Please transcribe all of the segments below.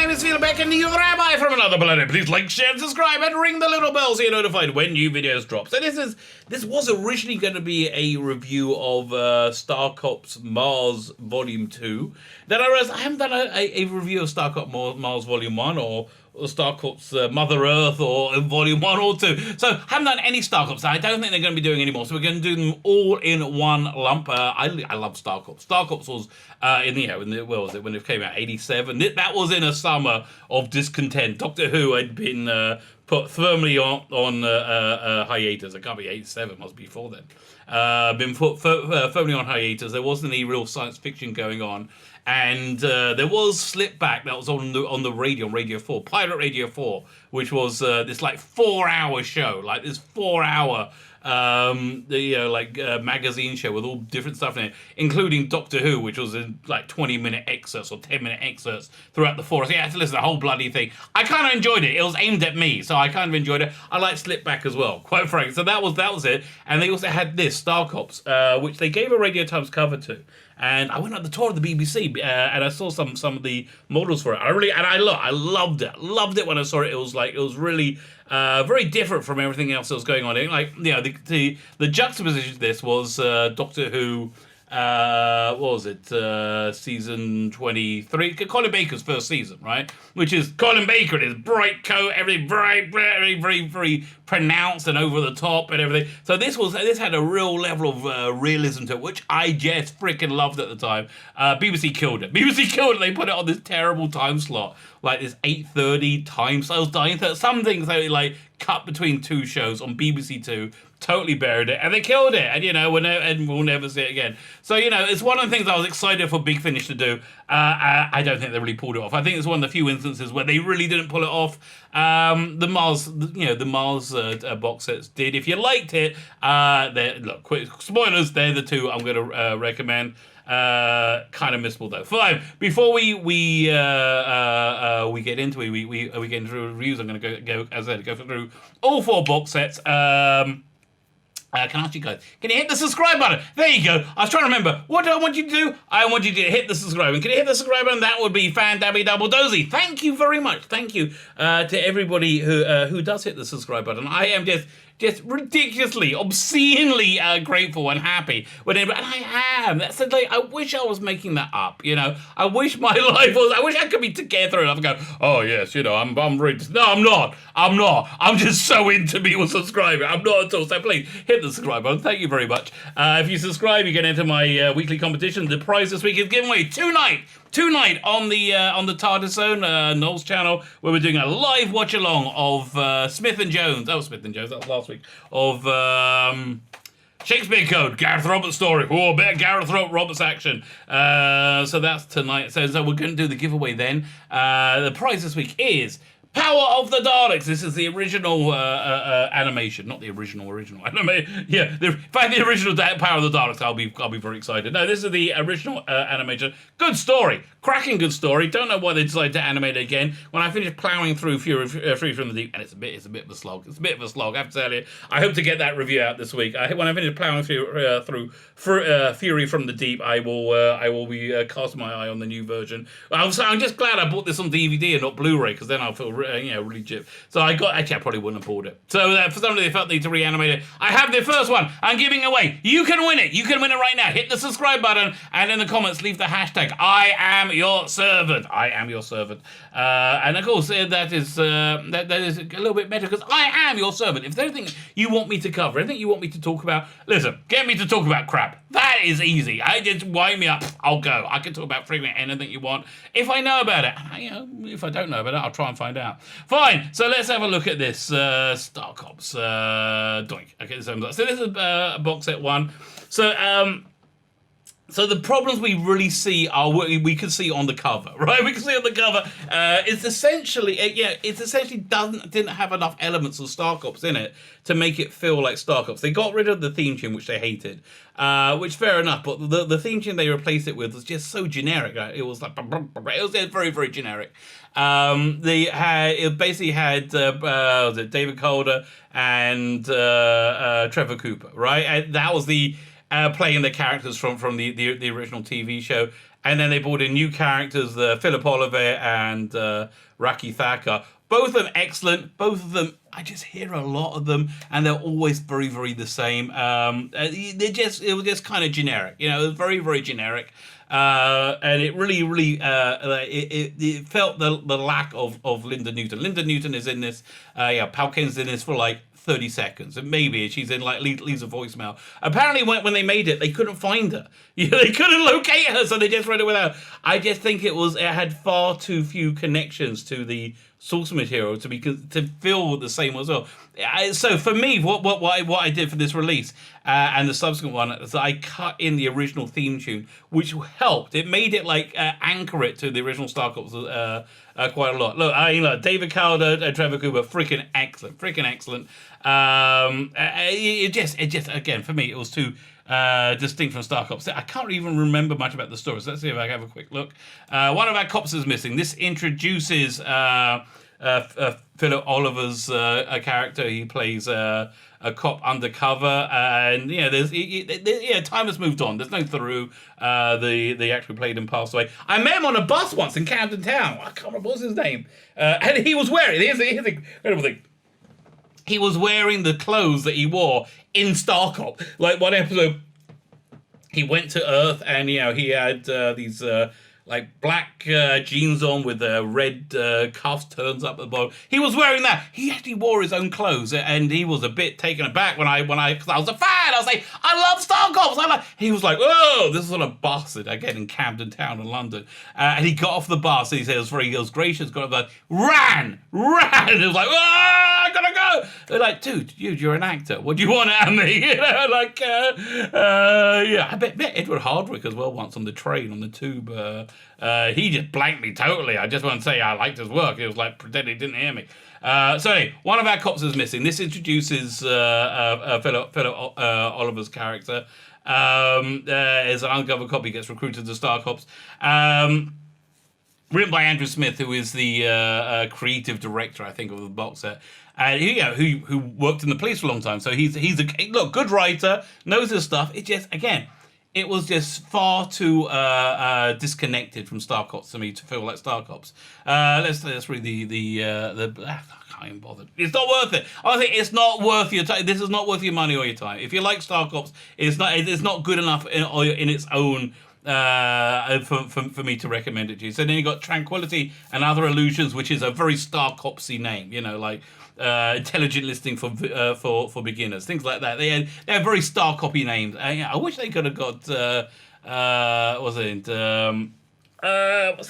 name is Phil Beck and you're Rabbi from another planet. Please like, share, and subscribe, and ring the little bell so you're notified when new videos drop. So this was originally going to be a review of Star Cops Mars Volume 2. Then I realized I haven't done a review of Star Cops Mars Volume 1 or Star Cops Mother Earth or Volume 1 or 2. So haven't done any Star Cops. I don't think they're going to be doing any more. So we're going to do them all in one lump. I love Star Cops. Star Cops was what was it when it came out? 87. That was in a summer of discontent. Doctor Who had been put firmly on hiatus. It can't be 87. Must be before then. Been put firmly on hiatus. There wasn't any real science fiction going on. And there was Slipback that was on the radio, on Radio 4, Pirate Radio 4, which was this like 4-hour show, like this 4-hour magazine show with all different stuff in it, including Doctor Who, which was in like 20-minute excerpts or 10-minute excerpts throughout the forest. You had to listen to the whole bloody thing. I kind of enjoyed it. It was aimed at me, so I kind of enjoyed it. I liked Slipback as well, quite frankly. So that was it. And they also had this Star Cops, which they gave a Radio Times cover to. And I went on the tour of the BBC, and I saw some of the models for it. I loved it. Loved it when I saw it. It was really very different from everything else that was going on. The juxtaposition to this was Doctor Who. What was it? Season 23. Colin Baker's first season, right? Which is Colin Baker in his bright coat, everything bright, very, very, very pronounced and over the top and everything. So this had a real level of realism to it, which I just freaking loved at the time. BBC killed it. They put it on this terrible time slot, like this 8:30 time slot. Some things they like cut between two shows on BBC Two. Totally buried it, and they killed it, and we'll never see it again. So it's one of the things I was excited for Big Finish to do. I don't think they really pulled it off. I think it's one of the few instances where they really didn't pull it off. The Mars box sets did. If you liked it, quick spoilers. They're the two I'm going to recommend. Kind of missable though. Fine. Before we get into it, we get into reviews. I'm going to go through all 4 box sets. Can I ask you guys, can you hit the subscribe button? There you go. I was trying to remember. What do I want you to do? I want you to hit the subscribe button. Can you hit the subscribe button? That would be fan-dabby-double-dozy. Thank you very much. Thank you to everybody who does hit the subscribe button. I am just ridiculously, obscenely grateful and happy and I am. That's I wish I was making that up. I wish my life was. I wish I could be together enough and go, oh yes, I'm really. No, I'm not. I'm just so into people subscribing. I'm not at all. So please hit the subscribe button. Thank you very much. If you subscribe, you get into my weekly competition. The prize this week is given away tonight on the TARDIS Zone, Noel's channel, where we're doing a live watch along of Smith and Jones. That was last week. Of Shakespeare Code, Gareth Roberts story. Oh, a bit of Gareth Roberts action. So that's tonight. So we're going to do the giveaway then. The prize this week is Power of the Daleks. This is the original animation, not the original animation. Yeah, if I had the original Power of the Daleks, I'll be very excited. No, this is the original animation. Good story, cracking good story. Don't know why they decided to animate it again. When I finished plowing through Fury from the Deep, and it's a bit of a slog. I have to tell you. I hope to get that review out this week. When I finish plowing through Fury from the Deep, I will be casting my eye on the new version. I'm just glad I bought this on DVD and not Blu-ray, because then I'll feel really jip. So I probably wouldn't have bought it. So for some reason they felt they need to reanimate it. I have the first one. I'm giving away. You can win it. You can win it right now. Hit the subscribe button and in the comments leave the hashtag I am your servant. I am your servant. And of course that is a little bit better because I am your servant. If there's anything you want me to cover, anything you want me to talk about, listen, get me to talk about crap. That is easy. I just wind me up. I'll go. I can talk about pretty much anything you want if I know about it. If I don't know about it, I'll try and find out. Fine, so let's have a look at this Star Cops. Doink. Okay, so this is box set 1. So the problems we really see are what we can see on the cover, right? We can see on the cover. It's essentially didn't have enough elements of Star Cops in it to make it feel like Star Cops. They got rid of the theme tune, which they hated, which fair enough. But the theme tune they replaced it with was just so generic. Right? It was very, very generic. It basically had David Calder and Trevor Cooper, right? And that was the playing the characters from the original TV show. And then they brought in new characters, Philip Oliver and Raki Thacker. Both of them excellent. Both of them, I just hear a lot of them, and they're always very, very the same. It was just kind of generic, it was very, very generic. And it really, really, it felt the lack of Linda Newton. Linda Newton is in this, Palkin's in this for like 30 seconds, and maybe she's in like leaves a voicemail. Apparently, when they made it, they couldn't find her. They couldn't locate her, so they just read it without. I just think it had far too few connections to the source material to feel the same as well. So for me, what I did for this release and the subsequent one is I cut in the original theme tune, which helped. It made it like anchor it to the original Star Cops quite a lot. Look, David Calder and Trevor Cooper, freaking excellent. It just again for me it was too distinct from Star Cops. I can't even remember much about the story, so let's see if I can have a quick look. One of our cops is missing. This introduces Philip Oliver's character. He plays a cop undercover, and time has moved on. There's no through. The actor who played him passed away. I met him on a bus once in Camden Town. I can't remember what's his name, and he was wearing. Here's the incredible thing. He was wearing the clothes that he wore in Star Cop. Like one episode, he went to Earth and he had these like black jeans on with red cuffs turns up at the bottom. He was wearing that. He actually wore his own clothes, and he was a bit taken aback when I cause I was a fan. I was like, I love Star Cops. He was like, oh, this is on a bus again in Camden Town in London, and he got off the bus. He said he was gracious. Got up, ran. It was like, oh, I gotta go. They're like, dude, you're an actor. What do you want out of me? I bet Edward Hardwick as well once on the train on the tube. He just blanked me totally. I just want to say I liked his work. It was like pretending he didn't hear me. So anyway, one of our cops is missing. This introduces Philip Oliver's character. As an undercover cop, he gets recruited to Star Cops. Written by Andrew Smith, who is the creative director, I think, of the box set. And who worked in the police for a long time. So he's a good writer, knows his stuff. It just, again, it was just far too disconnected from Star Cops to me to feel like Star Cops. Let's read the I can't even bother. It's not worth it. I think it's not worth your time. This is not worth your money or your time. If you like Star Cops, it's not good enough in its own. For me to recommend it to you. So then you got Tranquility and Other Illusions, which is a very Star Copsy name, like intelligent listening for beginners, things like that. They have very Star Copy names. I wish they could have got what's the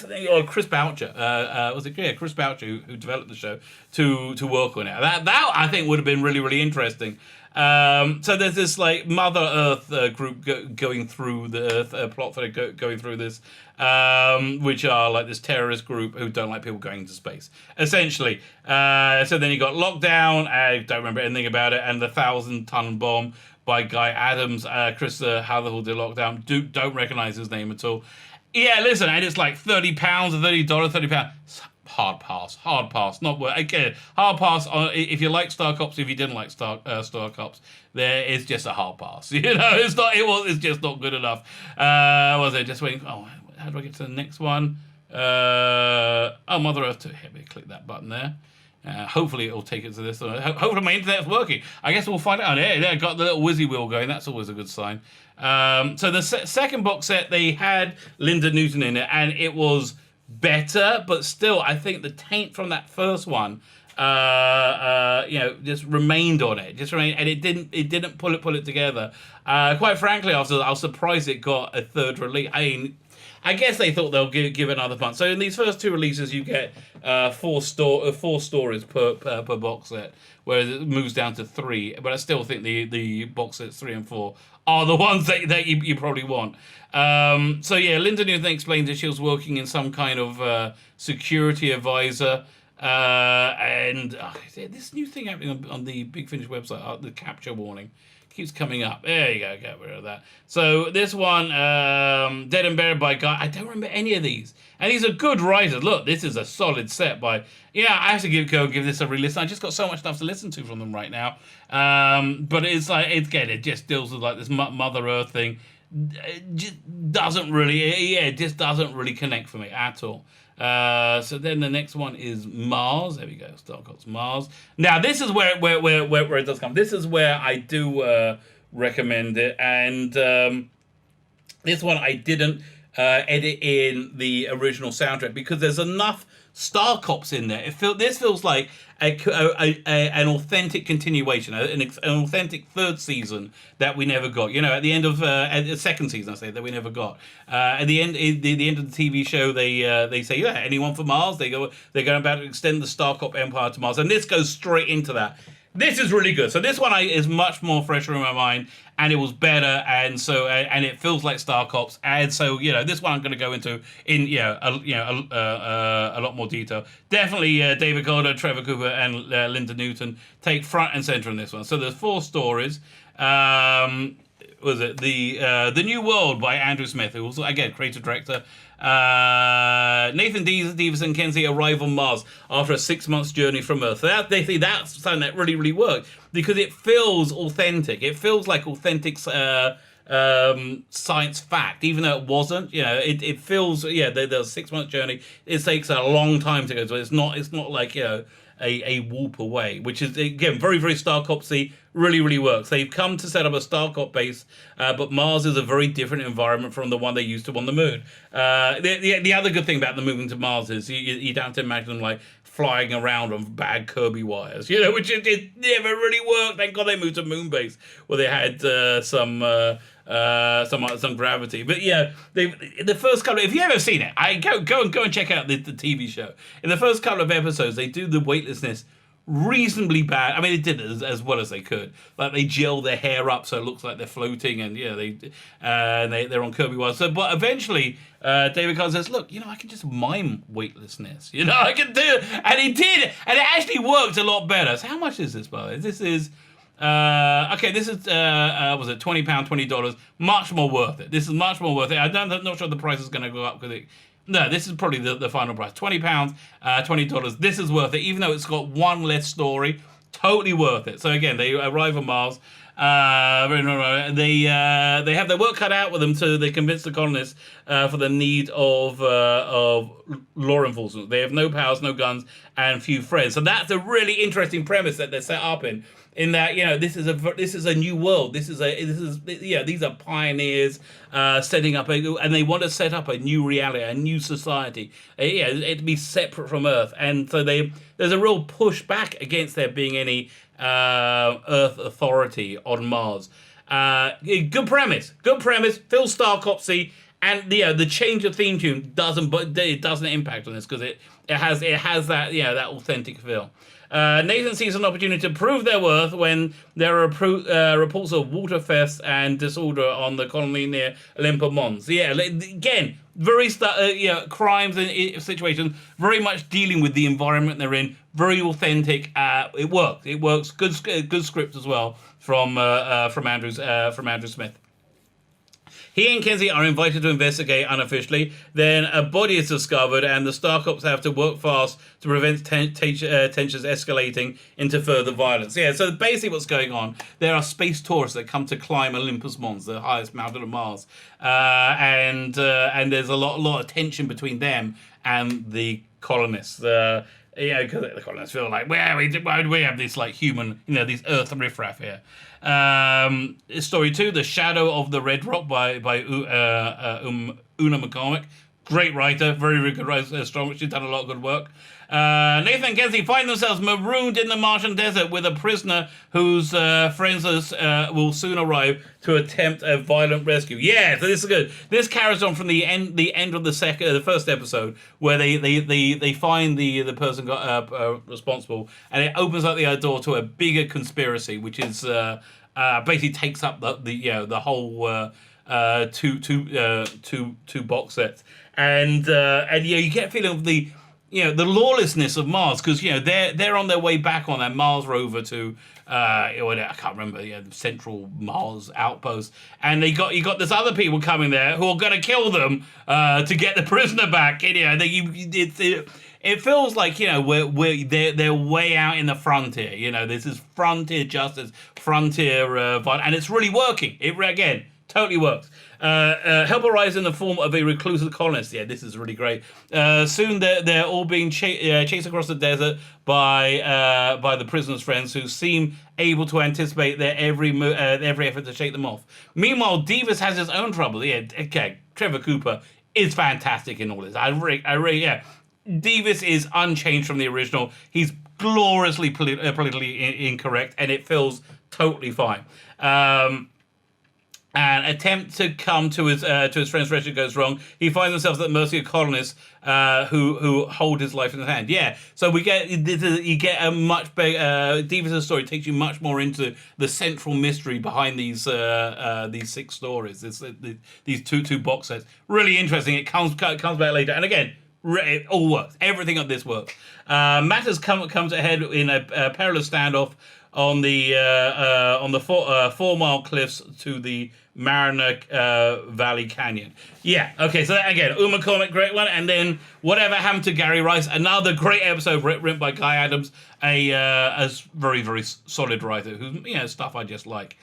name? Oh, Chris Boucher. Chris Boucher who developed the show to work on it. That I think would have been really, really interesting. So there's this like Mother Earth group going through the Earth plot for going through this, which are like this terrorist group who don't like people going into space, essentially. So then you got Lockdown. I don't remember anything about it, and the 1,000-ton bomb by Guy Adams. Chris Hatherhall did Lockdown. Don't recognize his name at all. Yeah, listen, and it's like £30 or $30, £30. Hard pass. Not worth. Again, hard pass on if you like Star Cops. If you didn't like Star Cops, there is just a hard pass. It's not. It's just not good enough. Was it just waiting? Oh, how do I get to the next one? Mother Earth 2. Here, we click that button there. Hopefully it'll take it to this. Hopefully my internet's working. I guess we'll find out. There, got the little whizzy wheel going. That's always a good sign. So the second box set, they had Linda Newton in it, and it was better, but still, I think the taint from that first one, just remained on it. And it didn't pull it together. Quite frankly, I was surprised it got a third release. I guess they thought they'll give it another month. So in these first two releases, you get four stories per box set, whereas it moves down to 3. But I still think the box sets 3 and 4 are the ones that you probably want. So yeah, Linda Newton explains that she was working in some kind of security advisor. And this new thing happening on the Big Finish website, the capture warning, keeps coming up. There you go, get rid of that. So this one, Dead and Buried by Guy. I don't remember any of these. And these are good writers. Look, this is a solid set by... Yeah, I have to give this a re-listen. I just got so much stuff to listen to from them right now. But it's like, it just deals with like this Mother Earth thing. just doesn't really, it just doesn't really connect for me at all. So then the next one is Mars. There we go, Star Cops Mars. Now this is where it does come. This is where I do recommend it, and this one I didn't edit in the original soundtrack because there's enough Star Cops in there. This feels like an authentic continuation, an authentic third season that we never got. You know, at the end of the second season, I say that we never got. At the end, the end of the TV show, they say, yeah, anyone for Mars? They're going about to extend the Star Cop empire to Mars, and this goes straight into that. This is really good. So this one is much more fresher in my mind, and it was better, and so and it feels like Star Cops, and so this one I'm going to go into in a lot more detail. Definitely, David Calder, Trevor Cooper, and Linda Newton take front and center in this one. So there's 4 stories. Was it the New World by Andrew Smith, who also again creator director. Nathan Davis and Kenzie arrive on Mars after a 6 months journey from Earth. So that's something that really worked because it feels authentic. It feels like authentic science fact, even though it wasn't. It feels there's a 6 month journey. It takes a long time to go. So it's not like a warp away, which is again very Star Copsy. Really works. They've come to set up a Star Cop base, but Mars is a very different environment from the one they used to on the moon. The other good thing about the moving to Mars is you don't have to imagine them like flying around on bad Kirby wires, which it never really worked. Thank God they moved to moon base where they had some gravity. But the first couple, if you haven't seen it, go and check out the TV show. In the first couple of episodes, they do the weightlessness reasonably bad. I mean, they did it as well as they could. Like they gel their hair up so it looks like they're floating, and they're on Kirby wires. So, but eventually, David Carr says, "Look, I can just mime weightlessness. I can do it," and he did, and it actually worked a lot better. So, how much is this, by the way? This is. Okay, this is was it £20, $20? Much more worth it. This is much more worth it. I'm not sure the price is going to go up because this is probably the final price. £20, $20. This is worth it, even though it's got one less story. Totally worth it. So again, they arrive on Mars. They have their work cut out with them, so they convince the colonists for the need of law enforcement. They have no powers, no guns, and few friends. So that's a really interesting premise that they're set up in. In that this is a new world. These are pioneers setting up and they want to set up a new reality, a new society. It'd be separate from Earth, and so there's a real push back against there being any Earth authority on Mars. Good premise. Phil Star Copsy, and the change of theme tune doesn't impact on this because it has that that authentic feel. Nathan sees an opportunity to prove their worth when there are reports of water thefts and disorder on the colony near Olympus Mons. Again, very crimes and situations, very much dealing with the environment they're in. Very authentic. It works. Good script as well from Andrew Smith. He and Kenzie are invited to investigate unofficially. Then a body is discovered, and the Star Cops have to work fast to prevent tensions escalating into further violence. So basically what's going on, there are space tourists that come to climb Olympus Mons, the highest mountain of Mars. And there's a lot of tension between them and the colonists. Because the colonists feel like, why do we have this like human, these Earth riffraff here? Story 2, The Shadow of the Red Rock by Una McCormick. Great writer, very good writer, strong. She's done a lot of good work. Nathan and Kenzie find themselves marooned in the Martian desert with a prisoner whose friends will soon arrive to attempt a violent rescue. So this is good. This carries on from the end of the first episode, where they find the person got responsible, and it opens up the door to a bigger conspiracy, which is basically takes up the whole two box sets, and you get a feeling of the lawlessness of Mars, because they're on their way back on that Mars rover to I can't remember the central Mars outpost, and you got this other people coming there who are going to kill them to get the prisoner back. It feels like they're way out in the frontier. This is frontier justice, frontier violence, and it's really working. It again totally works. Help arrives in the form of a reclusive colonist. Yeah, this is really great. Soon they're all being chased across the desert by the prisoners' friends, who seem able to anticipate their every effort to shake them off. Meanwhile, Davis has his own trouble. Yeah, okay, Trevor Cooper is fantastic in all this. I really, yeah. Davis is unchanged from the original. He's gloriously politically incorrect, and it feels totally fine. An attempt to come to his friend's rescue goes wrong. He finds himself at the mercy of colonists who hold his life in his hand. Yeah, so you get a much bigger. Davis' story takes you much more into the central mystery behind these 6 stories. These two box sets. Really interesting. It comes back later, and again, it all works. Everything of this works. Matters comes ahead in a perilous standoff on the 4 mile cliffs to the Mariner Valley Canyon. Yeah, okay, so again, Uma Comic, great one, and then Whatever Happened to Gary Rice, another great episode written by Guy Adams, a very, very solid writer who's, stuff I just like.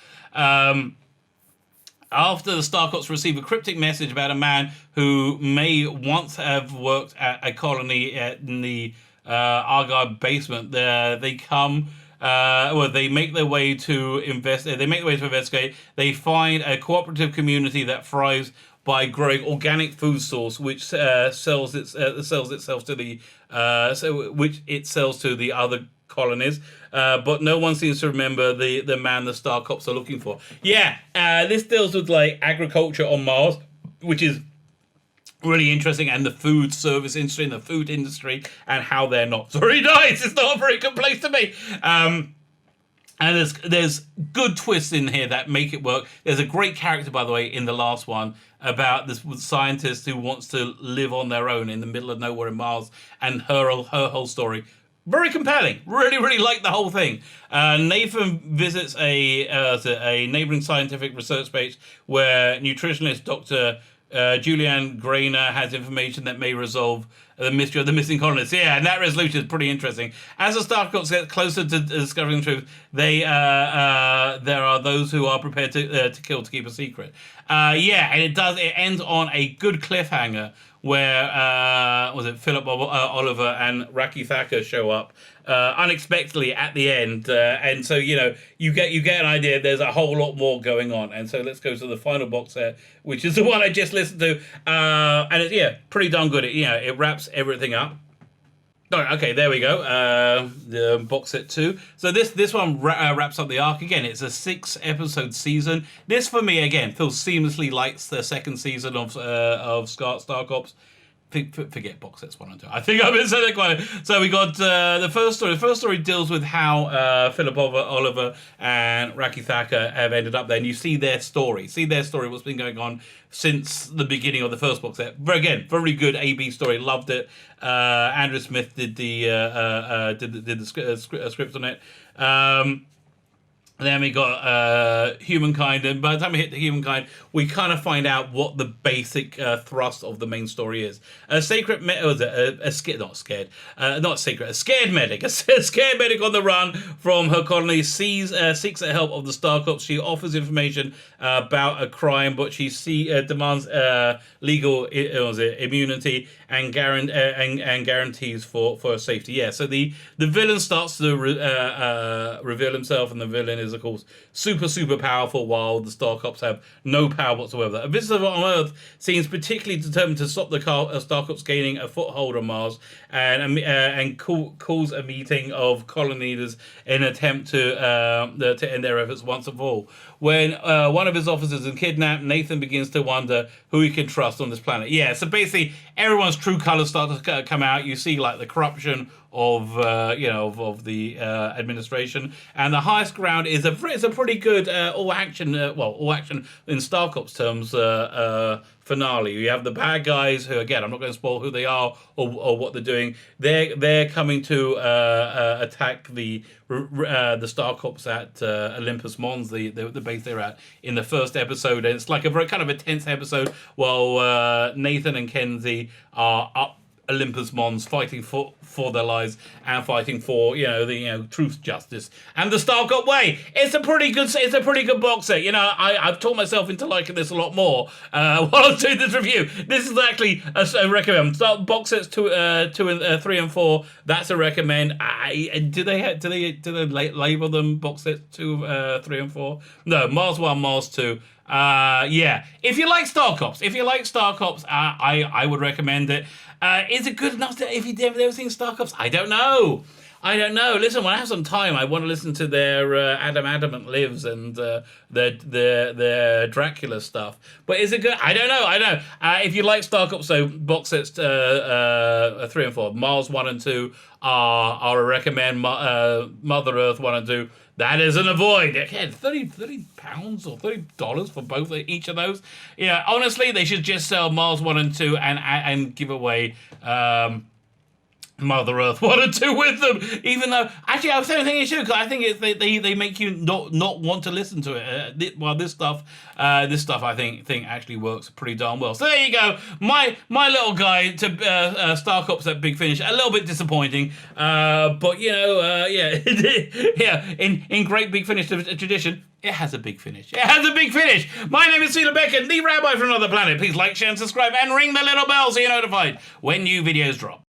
After the Starcops receive a cryptic message about a man who may once have worked at a colony in the Argyle basement, they come. They make their way to investigate. They find a cooperative community that thrives by growing organic food source, which sells itself to the other colonies. But no one seems to remember the man the Starcops are looking for. Yeah, this deals with like agriculture on Mars, which is really interesting, and the food service industry and the food industry and how they're not very nice. It's not a very good place to be. And there's good twists in here that make it work. There's a great character, by the way, in the last one about this scientist who wants to live on their own in the middle of nowhere in Mars, and her whole story. Very compelling. Really, really like the whole thing. Nathan visits a neighboring scientific research base where nutritionist Dr. Julianne Grainer has information that may resolve the mystery of the missing colonists. Yeah, and that resolution is pretty interesting. As the Starcops get closer to discovering the truth, there are those who are prepared to kill to keep a secret. And it ends on a good cliffhanger where Philip Oliver and Raki Thacker show up unexpectedly at the end, and so you get an idea. There's a whole lot more going on, and so let's go to the final box set, which is the one I just listened to, and it's pretty darn good. It wraps everything up. All right, okay, there we go. The box set 2. So this one wraps up the arc. Again, it's a 6-episode season. This, for me, again, feels seamlessly like the second season of Starcops. Forget box sets 1 and 2. I think I've been saying that quite. So we got the first story. The first story deals with how Philip Oliver and Raki Thacker have ended up there, and you see their story. What's been going on since the beginning of the first box set. Again, very good A/B story. Loved it. Andrew Smith did the script on it. Then we got Humankind, and by the time we hit the Humankind, we kind of find out what the basic thrust of the main story is. A scared medic, a scared medic on the run from her colony seeks the help of the Starcops. She offers information about a crime, but she demands legal immunity and guarantees for her safety. Yeah, so the villain starts to reveal himself, and the villain is, of course, super powerful, while the Starcops have no power whatsoever. A visitor on Earth seems particularly determined to stop the Starcops gaining a foothold on Mars, and calls a meeting of colony leaders in an attempt to end their efforts once and for all. When one of his officers is kidnapped, Nathan begins to wonder who he can trust on this planet. Yeah, so basically everyone's true colors start to come out. You see like the corruption of the administration, and the highest ground is a pretty good all action in Starcops terms finale. You have the bad guys who, again, I'm not going to spoil who they are or what they're doing. They're coming to attack the Starcops at Olympus Mons, the base they're at, in the first episode, and it's like a very kind of a tense episode while Nathan and Kenzie are up Olympus Mons fighting for their lives and fighting for the truth, justice, and the Starcop way. It's a pretty good box set. I've taught myself into liking this a lot more while I was doing this review. This is actually a recommend. Box sets 2 and 3 and 4. That's a recommend. Do they label them box sets 2, 3 and 4? No, Mars 1, Mars 2. If you like Starcops, I would recommend it. Is it good enough if you've never seen Starcops? I don't know. Listen, when I have some time, I want to listen to their Adam Adamant Lives and their Dracula stuff. But is it good? I don't know. If you like Starcops, so box sets 3 and 4, Mars 1 and 2 are a recommend. Mother Earth 1 and 2. That is an avoid. Again, £30 or $30 for each of those. Yeah, honestly, they should just sell Mars 1 and 2 and give away Mother Earth 1 and 2 with them. Even though, actually, I was thinking you should, because I think they make you not want to listen to it. This stuff I think actually works pretty darn well. So there you go, my little guide to Starcops at Big Finish. A little bit disappointing, but in great Big Finish tradition, it has a big finish. My name is Sheila Beckett, the Rabbi from another planet. Please like, share, and subscribe, and ring the little bell so you're notified when new videos drop.